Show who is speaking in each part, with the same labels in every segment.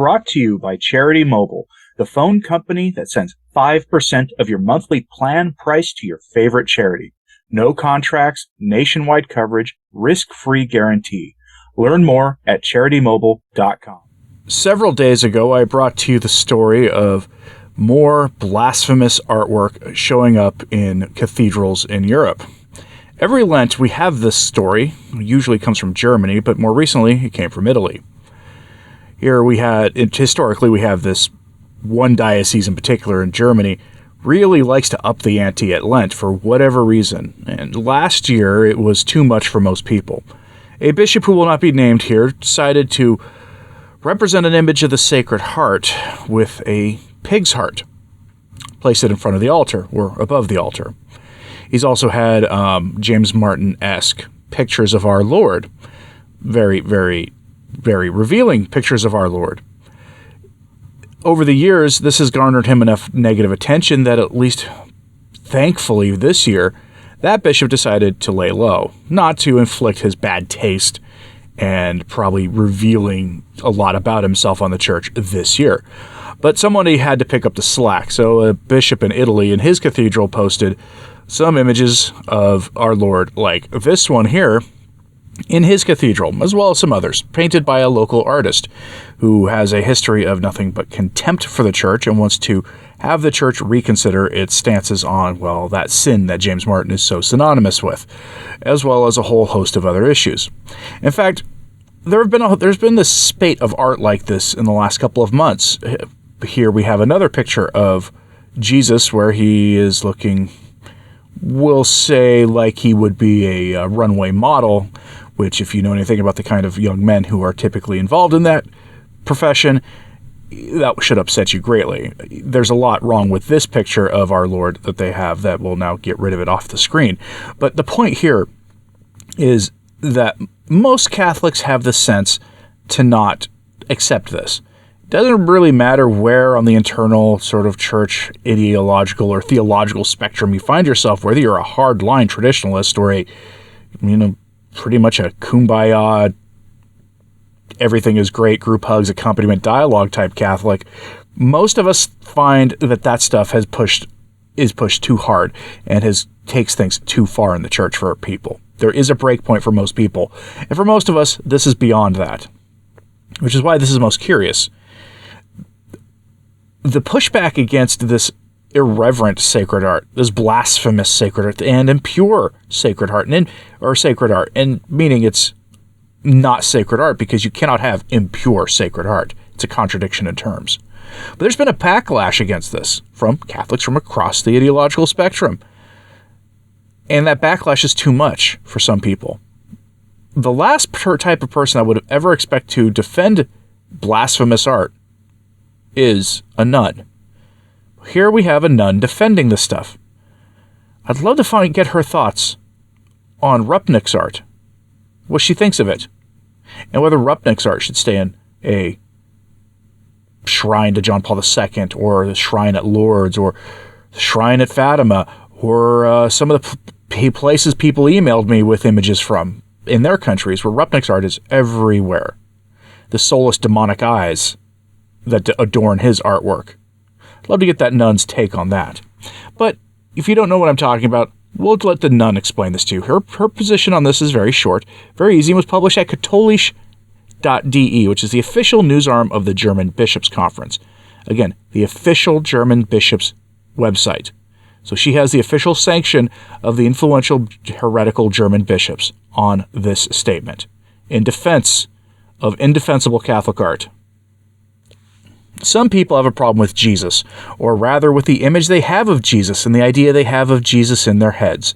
Speaker 1: brought to you by Charity Mobile, the phone company that sends 5% of your monthly plan price to your favorite charity. No contracts, nationwide coverage, risk-free guarantee. Learn more at CharityMobile.com. Several days ago, I brought to you the story of more blasphemous artwork showing up in cathedrals in Europe. Every Lent, we have this story. It usually comes from Germany, but more recently, it came from Italy. Here historically, we have this one diocese in particular in Germany really likes to up the ante at Lent for whatever reason. And last year, it was too much for most people. A bishop who will not be named here decided to represent an image of the Sacred Heart with a pig's heart. Place it in front of the altar or above the altar. He's also had James Martin-esque pictures of our Lord. Very, very, very revealing pictures of our Lord. Over the years, this has garnered him enough negative attention that at least, thankfully, this year, that bishop decided to lay low, not to inflict his bad taste and probably revealing a lot about himself on the church this year. But somebody had to pick up the slack, so a bishop in Italy in his cathedral posted some images of our Lord, like this one here, in his cathedral, as well as some others, painted by a local artist who has a history of nothing but contempt for the church and wants to have the church reconsider its stances on, well, that sin that James Martin is so synonymous with, as well as a whole host of other issues. In fact, there's been this spate of art like this in the last couple of months. Here we have another picture of Jesus where he is looking, we'll say, like he would be a runway model, which, if you know anything about the kind of young men who are typically involved in that profession, that should upset you greatly. There's a lot wrong with this picture of our Lord that they have that will now get rid of it off the screen. But the point here is that most Catholics have the sense to not accept this. It doesn't really matter where on the internal sort of church ideological or theological spectrum you find yourself, whether you're a hardline traditionalist or a, pretty much a kumbaya, everything is great, group hugs, accompaniment, dialogue type Catholic. Most of us find that stuff is pushed too hard and takes things too far in the church for people. There is a break point for most people. And for most of us, this is beyond that, which is why this is most curious. The pushback against this irreverent sacred art, this blasphemous sacred art, and impure sacred art, or sacred art, and meaning it's not sacred art because you cannot have impure sacred art. It's a contradiction in terms. But there's been a backlash against this from Catholics from across the ideological spectrum. And that backlash is too much for some people. The last type of person I would ever expect to defend blasphemous art is a nun. Here we have a nun defending this stuff. I'd love to get her thoughts on Rupnik's art, what she thinks of it, and whether Rupnik's art should stay in a shrine to John Paul II, or the shrine at Lourdes, or the shrine at Fatima, or some of the places people emailed me with images from in their countries where Rupnik's art is everywhere. The soulless demonic eyes that adorn his artwork. I'd love to get that nun's take on that. But if you don't know what I'm talking about, we'll let the nun explain this to you. Her position on this is very short, very easy, and was published at katholisch.de, which is the official news arm of the German Bishops' Conference. Again, the official German Bishops' website. So she has the official sanction of the influential heretical German bishops on this statement in defense of indefensible Catholic art. Some people have a problem with Jesus, or rather with the image they have of Jesus and the idea they have of Jesus in their heads.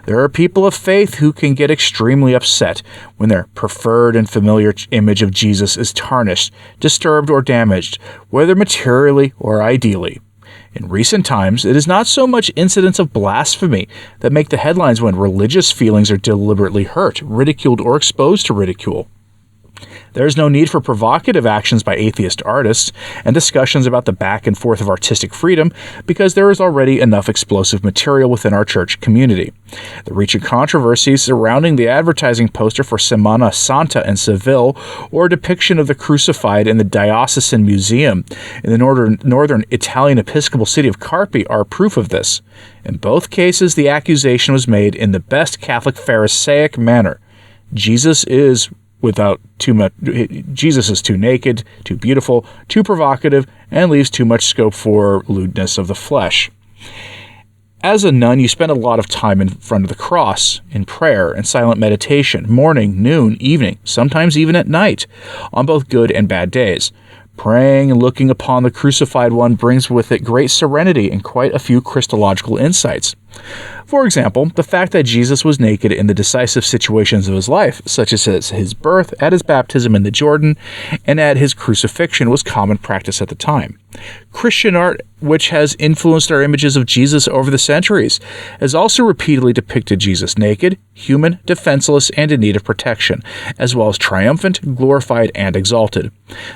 Speaker 1: There are people of faith who can get extremely upset when their preferred and familiar image of Jesus is tarnished, disturbed, or damaged, whether materially or ideally. In recent times, it is not so much incidents of blasphemy that make the headlines when religious feelings are deliberately hurt, ridiculed, or exposed to ridicule. There is no need for provocative actions by atheist artists and discussions about the back and forth of artistic freedom because there is already enough explosive material within our church community. The recent controversies surrounding the advertising poster for Semana Santa in Seville or a depiction of the crucified in the Diocesan Museum in the northern Italian Episcopal city of Carpi are proof of this. In both cases, the accusation was made in the best Catholic Pharisaic manner. Jesus is too naked, too beautiful, too provocative, and leaves too much scope for lewdness of the flesh. As a nun, you spend a lot of time in front of the cross, in prayer and silent meditation, morning, noon, evening, sometimes even at night, on both good and bad days. Praying and looking upon the crucified one brings with it great serenity and quite a few Christological insights. For example, the fact that Jesus was naked in the decisive situations of his life, such as his birth, at his baptism in the Jordan, and at his crucifixion, was common practice at the time. Christian art, which has influenced our images of Jesus over the centuries, has also repeatedly depicted Jesus naked, human, defenseless, and in need of protection, as well as triumphant, glorified, and exalted.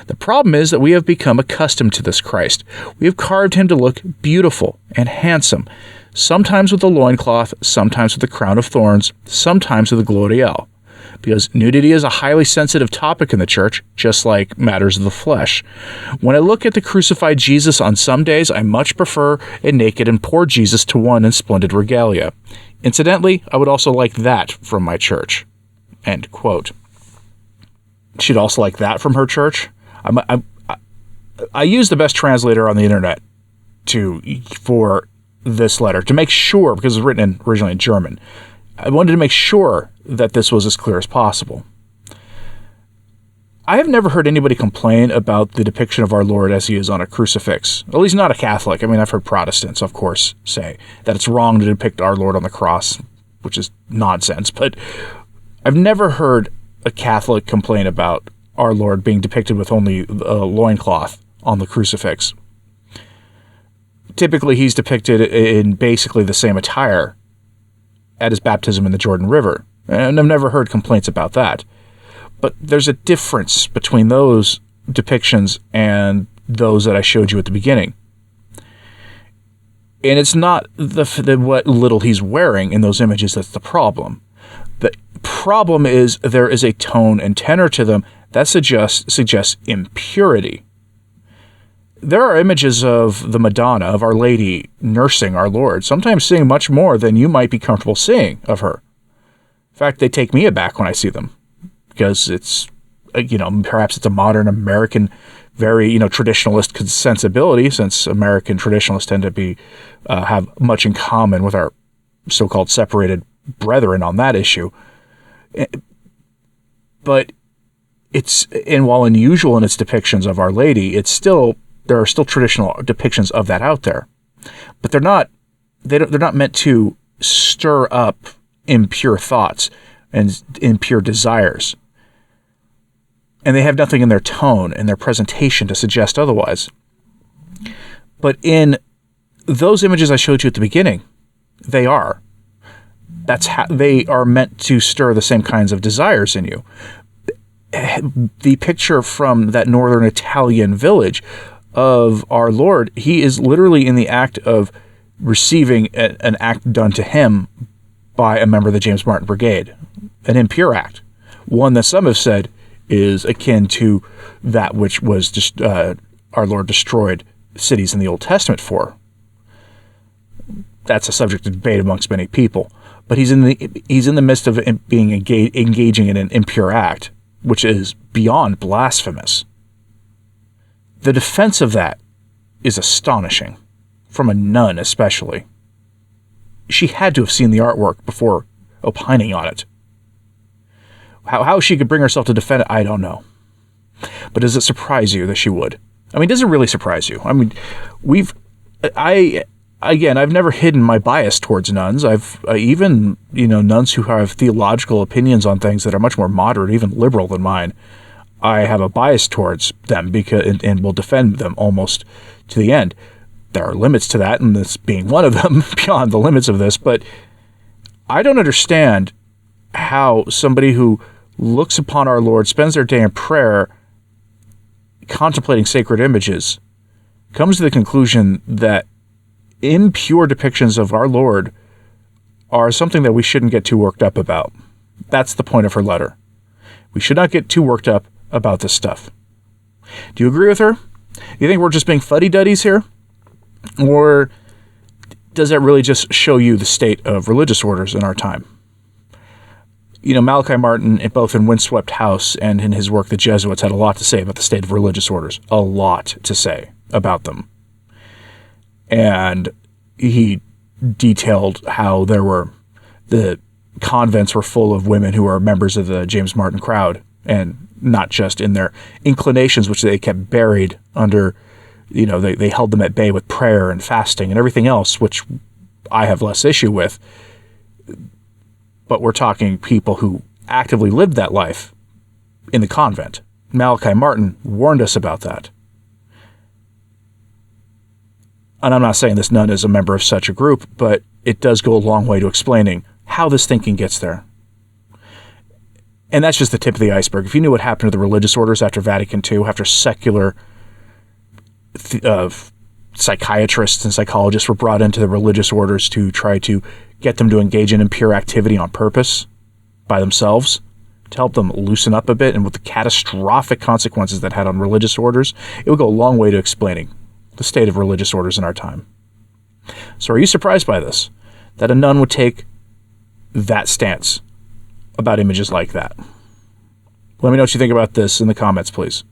Speaker 1: The problem is that we have become accustomed to this Christ. We have carved him to look beautiful and handsome, sometimes with a loincloth, sometimes with a crown of thorns, sometimes with a gloriole. Because nudity is a highly sensitive topic in the church, just like matters of the flesh. When I look at the crucified Jesus on some days, I much prefer a naked and poor Jesus to one in splendid regalia. Incidentally, I would also like that from my church. End quote. She'd also like that from her church? I use the best translator on the internet for this letter to make sure, because it was written originally in German. I wanted to make sure that this was as clear as possible. I have never heard anybody complain about the depiction of our Lord as he is on a crucifix. At least not a Catholic. I mean, I've heard Protestants, of course, say that it's wrong to depict our Lord on the cross, which is nonsense. But I've never heard a Catholic complain about our Lord being depicted with only a loincloth on the crucifix. Typically, he's depicted in basically the same attire at his baptism in the Jordan River. And I've never heard complaints about that. But there's a difference between those depictions and those that I showed you at the beginning. And it's not what little he's wearing in those images that's the problem. The problem is there is a tone and tenor to them that suggests impurity. There are images of the Madonna, of Our Lady, nursing our Lord, sometimes seeing much more than you might be comfortable seeing of her. In fact, they take me aback when I see them, because it's, perhaps it's a modern American, very, traditionalist sensibility, since American traditionalists tend to have much in common with our so-called separated brethren on that issue. But while unusual in its depictions of Our Lady, there are still traditional depictions of that out there, but they're not meant to stir up impure thoughts and impure desires. And they have nothing in their tone and their presentation to suggest otherwise. But in those images I showed you at the beginning, they are meant to stir the same kinds of desires in you. The picture from that northern Italian village of our Lord, he is literally in the act of receiving an act done to him by a member of the James Martin Brigade, an impure act, one that some have said is akin to that which was just our Lord destroyed cities in the Old Testament for. That's a subject of debate amongst many people, but he's in the midst of being engaging in an impure act, which is beyond blasphemous. The defense of that is astonishing, from a nun especially. She had to have seen the artwork before opining on it. How she could bring herself to defend it, I don't know. But does it surprise you that she would? I mean, does it really surprise you? I mean, I've never hidden my bias towards nuns. I've even, nuns who have theological opinions on things that are much more moderate, even liberal than mine. I have a bias towards them and will defend them almost to the end. There are limits to that, and this being one of them, beyond the limits of this, but I don't understand how somebody who looks upon our Lord, spends their day in prayer, contemplating sacred images, comes to the conclusion that impure depictions of our Lord are something that we shouldn't get too worked up about. That's the point of her letter. We should not get too worked up about this stuff. Do you agree with her? You think we're just being fuddy-duddies here? Or does that really just show you the state of religious orders in our time? You know, Malachi Martin, both in Windswept House and in his work, The Jesuits, had a lot to say about the state of religious orders. A lot to say about them. And he detailed how the convents were full of women who were members of the James Martin crowd, and not just in their inclinations, which they kept buried under, they held them at bay with prayer and fasting and everything else, which I have less issue with. But we're talking people who actively lived that life in the convent. Malachi Martin warned us about that. And I'm not saying this nun is a member of such a group, but it does go a long way to explaining how this thinking gets there. And that's just the tip of the iceberg. If you knew what happened to the religious orders after Vatican II, after secular psychiatrists and psychologists were brought into the religious orders to try to get them to engage in impure activity on purpose by themselves, to help them loosen up a bit, and with the catastrophic consequences that had on religious orders, it would go a long way to explaining the state of religious orders in our time. So are you surprised by this? That a nun would take that stance about images like that? Let me know what you think about this in the comments, please.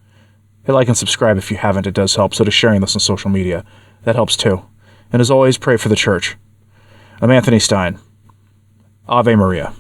Speaker 1: Hit like and subscribe if you haven't. It does help. So does sharing this on social media. That helps too. And as always, pray for the church. I'm Anthony Stine. Ave Maria.